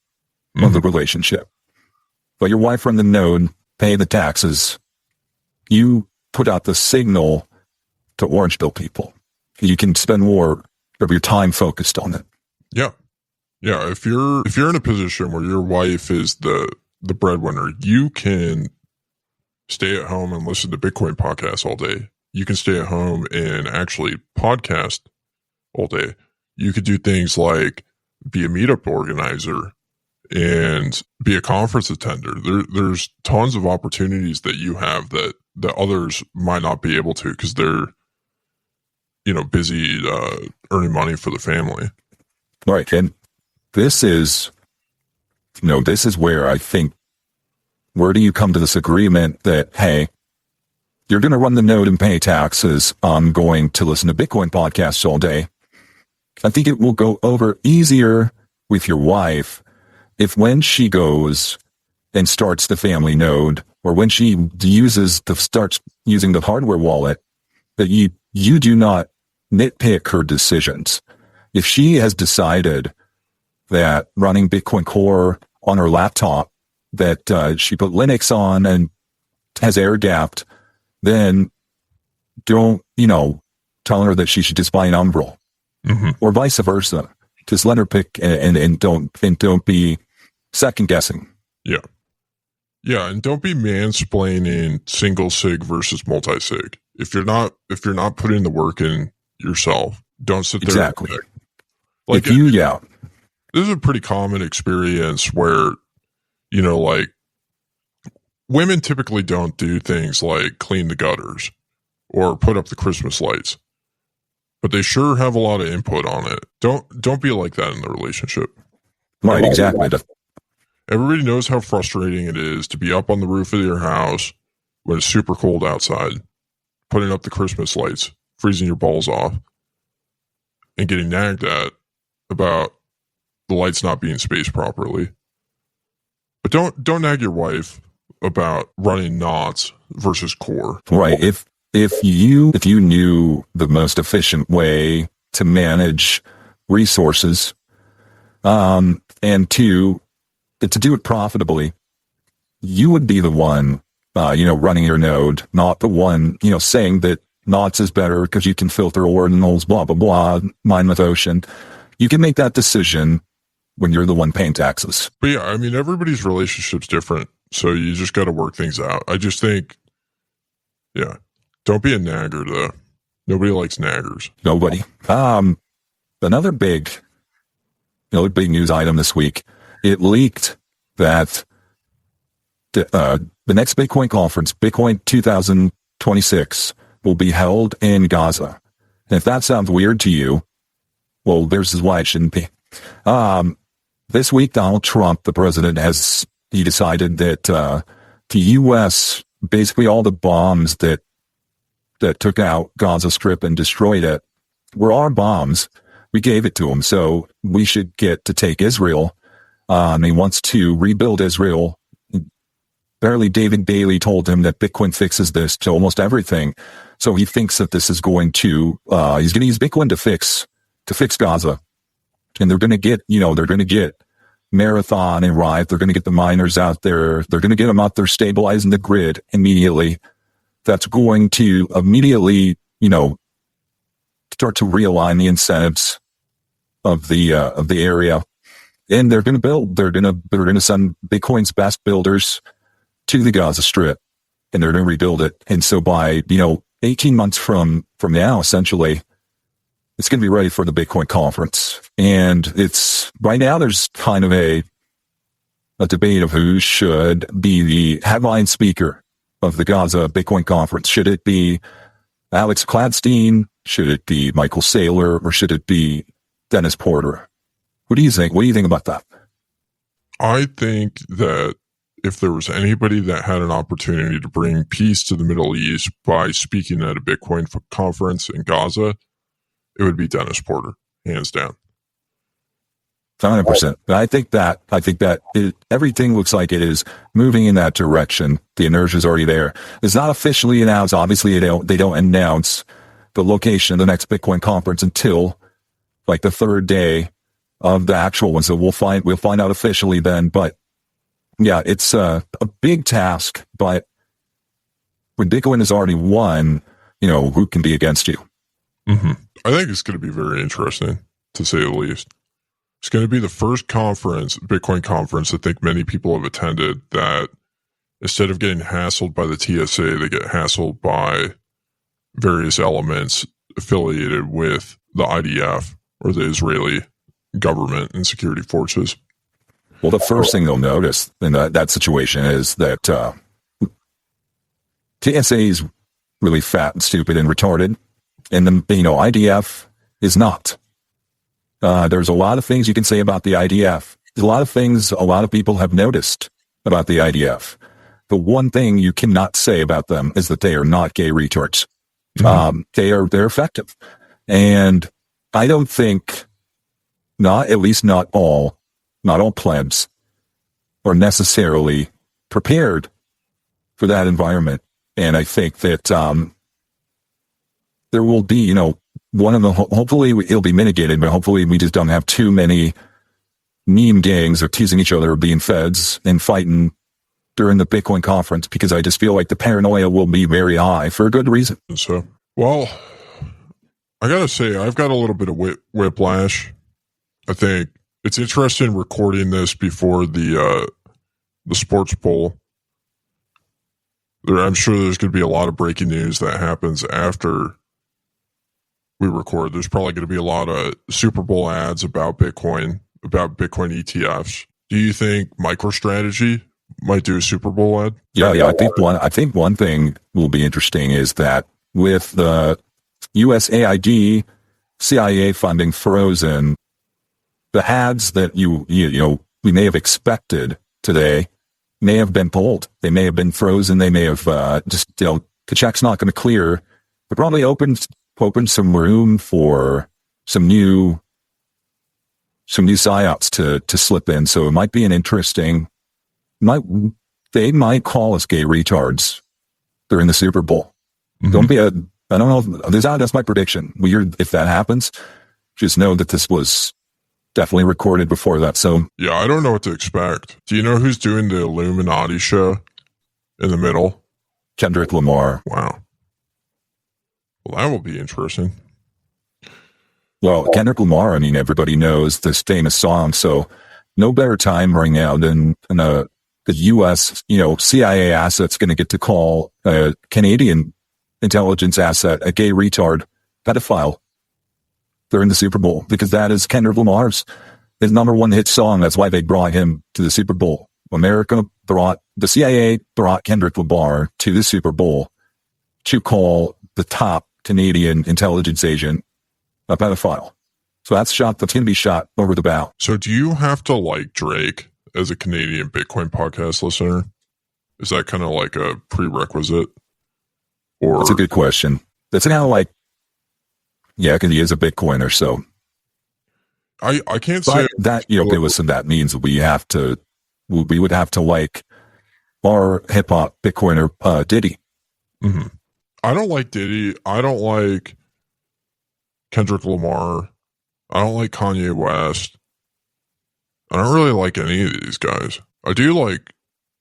of the relationship. But your wife run the node, pay the taxes. You put out the signal to orange bill people. You can spend more of your time focused on it. Yeah. Yeah. If you're in a position where your wife is the breadwinner, you can stay at home and listen to Bitcoin podcasts all day. You can stay at home and actually podcast all day. You could do things like be a meetup organizer and be a conference attender. There's tons of opportunities that you have that others might not be able to because they're, you know, busy earning money for the family. Right. And this is where I think, where do you come to this agreement that, hey, you're going to run the node and pay taxes. I'm going to listen to Bitcoin podcasts all day. I think it will go over easier with your wife if when she goes and starts the family node, or when she starts using the hardware wallet, that you do not nitpick her decisions. If she has decided that running Bitcoin Core on her laptop, that she put Linux on and has air gapped, then don't, tell her that she should just buy an Umbrel, or vice versa. Just let her pick and don't be second guessing. Yeah. Yeah. And don't be mansplaining single sig versus multi-sig. If you're not putting the work in yourself, don't sit there. Exactly. Like, this is a pretty common experience where, like, women typically don't do things like clean the gutters or put up the Christmas lights. but they sure have a lot of input on it. Don't be like that in the relationship. Right, exactly. Everybody knows how frustrating it is to be up on the roof of your house when it's super cold outside, putting up the Christmas lights, freezing your balls off, and getting nagged at about the lights not being spaced properly. But don't nag your wife about running knots versus core. Right. If you knew the most efficient way to manage resources, and to do it profitably, you would be the one, running your node, not the one, saying that knots is better because you can filter ordinals, blah, blah, blah, mine with ocean. You can make that decision when you're the one paying taxes. But yeah, I mean, everybody's relationship's different, so you just got to work things out. I just think, yeah, don't be a nagger, though. Nobody likes naggers. Nobody. Another big news item this week. It leaked that the next Bitcoin conference, Bitcoin 2026, will be held in Gaza. And if that sounds weird to you, well, there's why it shouldn't be. This week, Donald Trump, the president, he decided that the U.S., basically all the bombs that took out Gaza Strip and destroyed it were our bombs. We gave it to him, so we should get to take Israel. He wants to rebuild Israel. Apparently, David Bailey told him that Bitcoin fixes this to almost everything. So he thinks that this is going to, he's going to use Bitcoin to fix Gaza. And they're going to get Marathon and Riot. They're going to get the miners out there. They're going to get them out there stabilizing the grid immediately. That's going to immediately, start to realign the incentives of the area. And they're going to build. They're going to send Bitcoin's best builders to the Gaza Strip, and they're going to rebuild it. And so by 18 months from now, essentially, it's going to be ready for the Bitcoin conference. And it's right now there's kind of a debate of who should be the headline speaker of the Gaza Bitcoin conference. Should it be Alex Gladstein? Should it be Michael Saylor? Or should it be Dennis Porter? What do you think? What do you think about that? I think that if there was anybody that had an opportunity to bring peace to the Middle East by speaking at a Bitcoin conference in Gaza, it would be Dennis Porter, hands down. 100%. I think that everything looks like it is moving in that direction. The inertia is already there. It's not officially announced. Obviously, they don't announce the location of the next Bitcoin conference until like the third day of the actual one. So we'll find out officially then. But yeah, it's a big task. But when Bitcoin has already won, who can be against you? Mm-hmm. I think it's going to be very interesting, to say the least. It's going to be the first Bitcoin conference I think many people have attended that instead of getting hassled by the TSA, they get hassled by various elements affiliated with the IDF or the Israeli government and security forces. Well, the first thing they'll notice in that situation is that TSA is really fat and stupid and retarded, and the IDF is not. There's a lot of things you can say about the IDF. There's a lot of things a lot of people have noticed about the IDF. The one thing you cannot say about them is that they are not gay retards. Mm-hmm. They're effective. And I don't think, not all plebs are necessarily prepared for that environment. And I think that there will be, one of the, hopefully it'll be mitigated, but hopefully we just don't have too many meme gangs or teasing each other or being feds and fighting during the Bitcoin conference, because I just feel like the paranoia will be very high for a good reason. So, well, I gotta say, I've got a little bit of whiplash. I think it's interesting recording this before the Sportball. I'm sure there's going to be a lot of breaking news that happens after we record. There's probably going to be a lot of Super Bowl ads about Bitcoin ETFs. Do you think MicroStrategy might do a Super Bowl ad? Yeah. I think one thing will be interesting is that with the USAID CIA funding frozen. The ads that we may have expected today may have been pulled. They may have been frozen. They may have the check's not going to clear. But probably opened some room for some new psyops to slip in. So it might be an interesting. They might call us gay retards during the Super Bowl. Mm-hmm. I don't know. That's my prediction. If that happens, just know that this was definitely recorded before that. So yeah, I don't know what to expect. Do you know who's doing the Illuminati show in the middle? Kendrick Lamar. Wow. Well, that will be interesting. Well, Kendrick Lamar, I mean, everybody knows this famous song, so no better time right now than the U.S., CIA asset's going to get to call a Canadian intelligence asset a gay retard pedophile during the Super Bowl, because that is Kendrick Lamar's his number one hit song. That's why they brought him to the Super Bowl. The CIA brought Kendrick Lamar to the Super Bowl to call the top Canadian intelligence agent a pedophile. So that's going to be shot over the bow. So do you have to like Drake as a Canadian Bitcoin podcast listener? Is that kind of like a prerequisite? Or that's a good question. That's kind of like, yeah, because he is a Bitcoiner, so I can't say that. Listen, that means we would have to like our hip hop Bitcoiner Diddy. Mm-hmm. I don't like Diddy. I don't like Kendrick Lamar. I don't like Kanye West. I don't really like any of these guys. I do like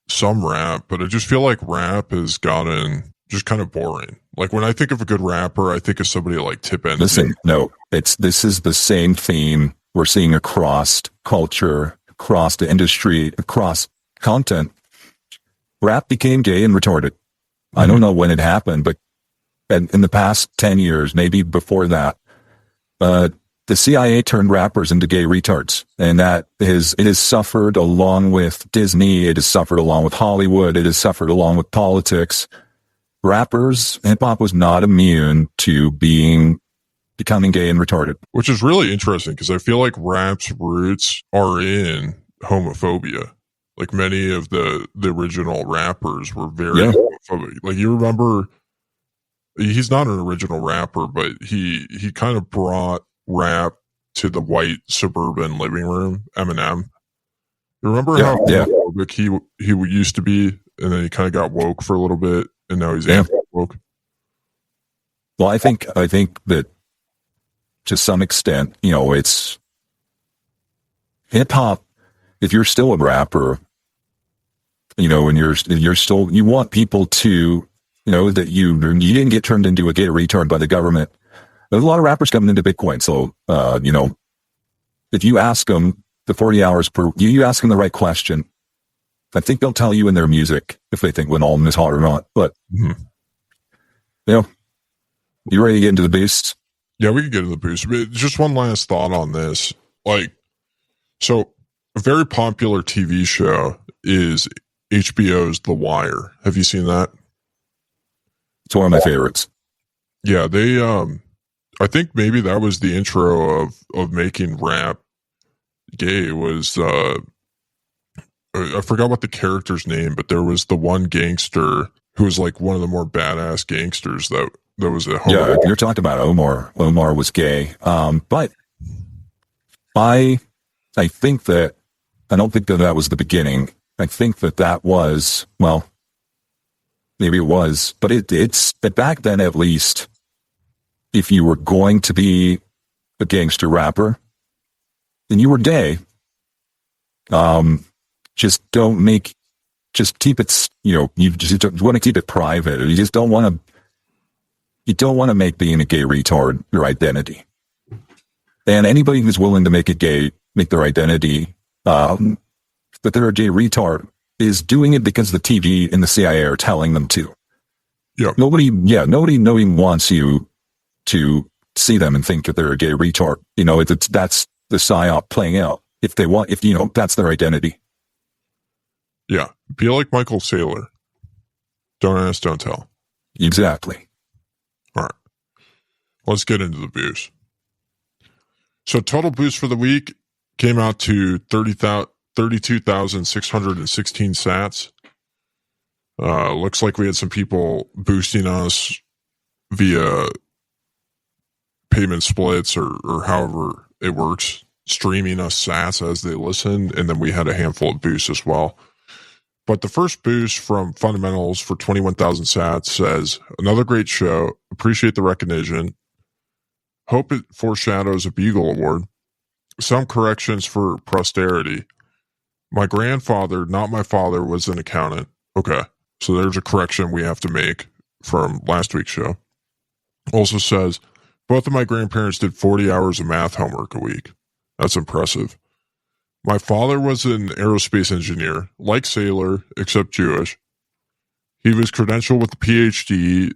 some rap, but I just feel like rap has gotten just kind of boring. Like when I think of a good rapper, I think of somebody like Tip Enzy. Listen, no, this is the same theme we're seeing across culture, across the industry, across content. Rap became gay and retarded. Mm-hmm. I don't know when it happened, but in the past 10 years, maybe before that, the CIA turned rappers into gay retards, and it has suffered along with Disney. It has suffered along with Hollywood. It has suffered along with politics. Rappers, hip hop was not immune to becoming gay and retarded. Which is really interesting because I feel like rap's roots are in homophobia. Like many of the original rappers were very homophobic. Like you remember, he's not an original rapper, but he kind of brought rap to the white suburban living room. Eminem. You remember how homophobic he used to be, and then he kind of got woke for a little bit, and now he's anti-woke. Well, I think that to some extent, it's hip hop. If you're still a rapper, and you're still, you want people to, that you didn't get turned into a gay retard by the government. There's a lot of rappers coming into Bitcoin. So, if you ask them the 40 hours you ask them the right question, I think they'll tell you in their music if they think Winalden is hot or not. But, you ready to get into the boost? Yeah, we can get into the boost. But just one last thought on this. So a very popular TV show is HBO's The Wire. Have you seen that? It's one of my favorites. Yeah, they, I think maybe that was the intro of making rap gay was, I forgot what the character's name, but there was the one gangster who was like one of the more badass gangsters that was at home. Yeah, you're talking about Omar. Omar was gay. But I think that, I don't think that was the beginning. I think that was, well, maybe it was, but it's back then at least, if you were going to be a gangster rapper, then you were gay. Just keep it, you just want to keep it private. You just don't want to make being a gay retard your identity. And anybody who's willing to make their identity, that they're a gay retard, is doing it because the TV and the CIA are telling them to. Yeah. Nobody wants you to see them and think that they're a gay retard. That's the psyop playing out. If that's their identity. Yeah. Be like Michael Saylor. Don't ask, don't tell. Exactly. All right. Let's get into the booze. So total boost for the week came out to 32,616 sats. Looks like we had some people boosting us via payment splits or however it works, streaming us sats as they listen, and then we had a handful of boosts as well. But the first boost from Fundamentals for 21,000 sats says, another great show. Appreciate the recognition. Hope it foreshadows a Bugle Award. Some corrections for posterity. My grandfather, not my father, was an accountant. Okay, so there's a correction we have to make from last week's show. Also says, both of my grandparents did 40 hours of math homework a week. That's impressive. My father was an aerospace engineer, like Sailor, except Jewish. He was credentialed with a PhD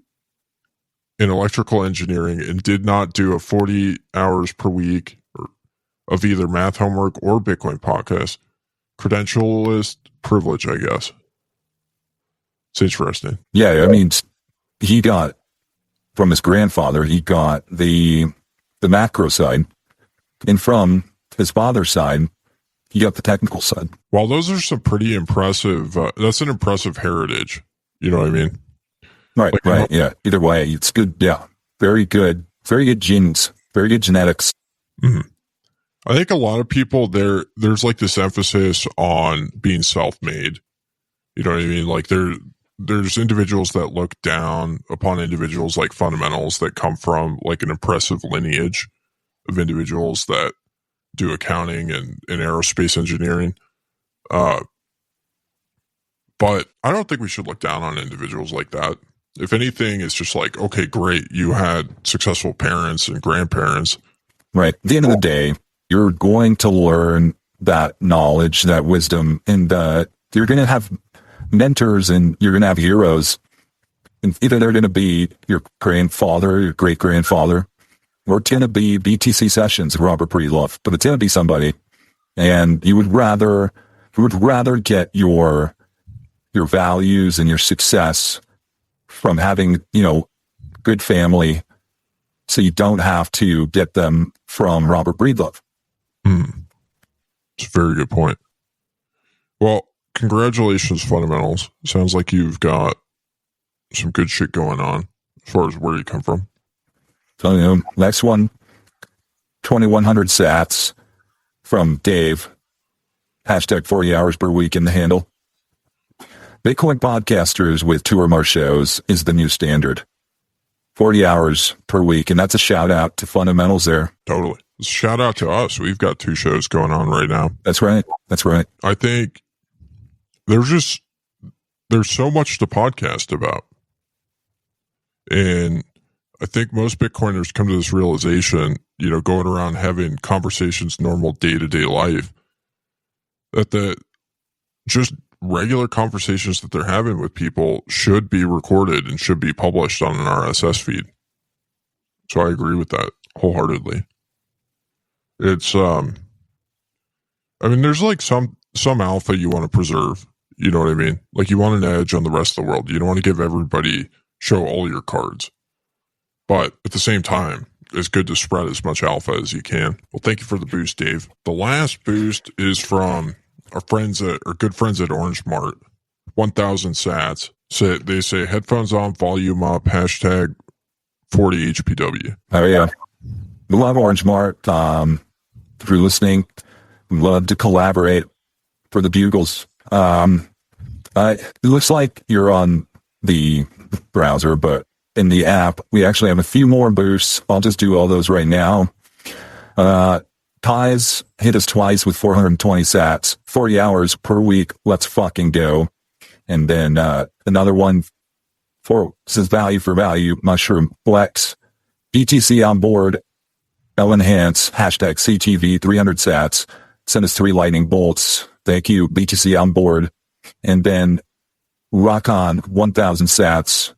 in electrical engineering and did not do a 40 hours per week of either math homework or Bitcoin podcast. Credentialist privilege, I guess. It's interesting. Yeah, I mean, he got, from his grandfather, he got the macro side, and from his father's side, he got the technical side. Well, those are some pretty impressive, that's an impressive heritage. You know what I mean? Right, like, right, yeah. Either way, it's good, yeah. Very good genes, very good genetics. Mm-hmm. I think a lot of people, there's like this emphasis on being self-made. You know what I mean? Like there's individuals that look down upon individuals like Fundamentals that come from like an impressive lineage of individuals that do accounting and aerospace engineering. But I don't think we should look down on individuals like that. If anything, it's just like, okay, great. You had successful parents and grandparents. Right. At the end of the day, you're going to learn that knowledge, that wisdom, and you're going to have mentors and you're going to have heroes. And either they're going to be your grandfather, your great-grandfather, or it's going to be BTC Sessions, Robert Breedlove, but it's going to be somebody. And you would rather get your values and your success from having, good family, so you don't have to get them from Robert Breedlove. It's a very good point. Well, congratulations, Fundamentals. Sounds like you've got some good shit going on as far as where you come from. So, next one, 2,100 sats from Dave. Hashtag 40 hours per week in the handle. Bitcoin podcasters with 2 or more shows is the new standard. 40 hours per week, and that's a shout out to Fundamentals there. Totally. Shout out to us. We've got 2 shows going on right now. That's right. That's right. I think there's so much to podcast about. And I think most Bitcoiners come to this realization, going around having conversations, normal day-to-day life, that the just regular conversations that they're having with people should be recorded and should be published on an RSS feed. So I agree with that wholeheartedly. It's, there's like some alpha you want to preserve. You know what I mean? Like you want an edge on the rest of the world. You don't want to give everybody, show all your cards. But at the same time, it's good to spread as much alpha as you can. Well, thank you for the boost, Dave. The last boost is from our good friends at Orange Mart. 1,000 sats. They say headphones on, volume up, hashtag 40 HPW. Oh, yeah. We love Orange Mart. If you're listening, we'd love to collaborate for the Bugles. It looks like you're on the browser, but in the app, we actually have a few more boosts. I'll just do all those right now. Ties hit us twice with 420 sats, 40 hours per week. Let's fucking go. And then another one says value for value, Mushroom Flex, BTC on board, L-Enhance, hashtag CTV, 300 sats, send us 3 lightning bolts. Thank you, BTC on board. And then Rock On, 1,000 sats.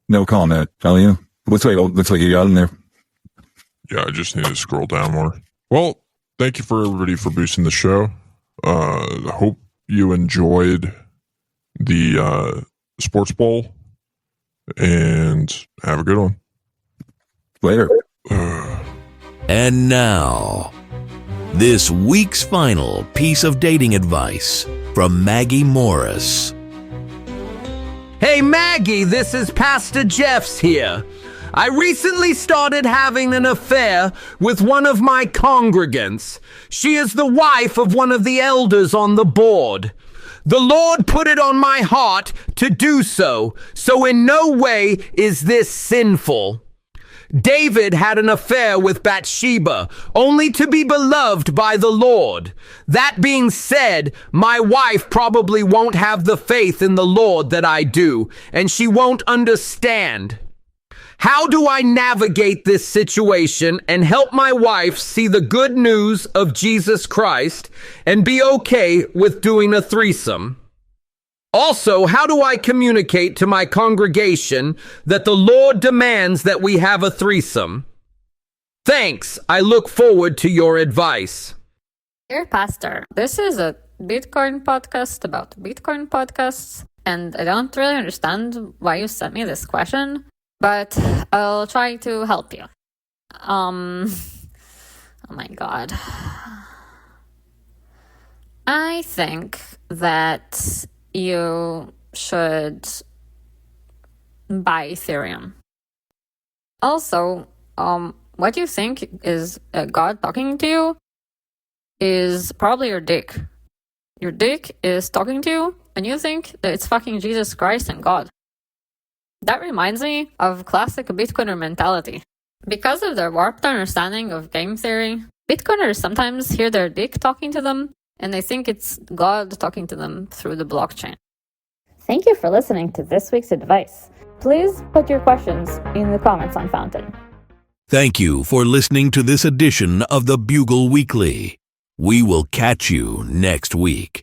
No comment. Tell you. Looks like you got in there. Yeah, I just need to scroll down more. Well, thank you for everybody for boosting the show. Hope you enjoyed the Sportball, and have a good one. Later. And now, this week's final piece of dating advice from Maggie Morris. Hey Maggie, this is Pastor Jeffs here. I recently started having an affair with one of my congregants. She is the wife of one of the elders on the board. The Lord put it on my heart to do so in no way is this sinful. David had an affair with Bathsheba, only to be beloved by the Lord. That being said, my wife probably won't have the faith in the Lord that I do, and she won't understand. How do I navigate this situation and help my wife see the good news of Jesus Christ and be okay with doing a threesome? Also, how do I communicate to my congregation that the Lord demands that we have a threesome? Thanks. I look forward to your advice. Dear Pastor, this is a Bitcoin podcast about Bitcoin podcasts, and I don't really understand why you sent me this question, but I'll try to help you. Oh my God. I think that you should buy Ethereum. Also, what you think is God talking to you is probably your dick. Your dick is talking to you, and you think that it's fucking Jesus Christ and God. That reminds me of classic Bitcoiner mentality. Because of their warped understanding of game theory, Bitcoiners sometimes hear their dick talking to them, and they think it's God talking to them through the blockchain. Thank you for listening to this week's advice. Please put your questions in the comments on Fountain. Thank you for listening to this edition of the Bugle Weekly. We will catch you next week.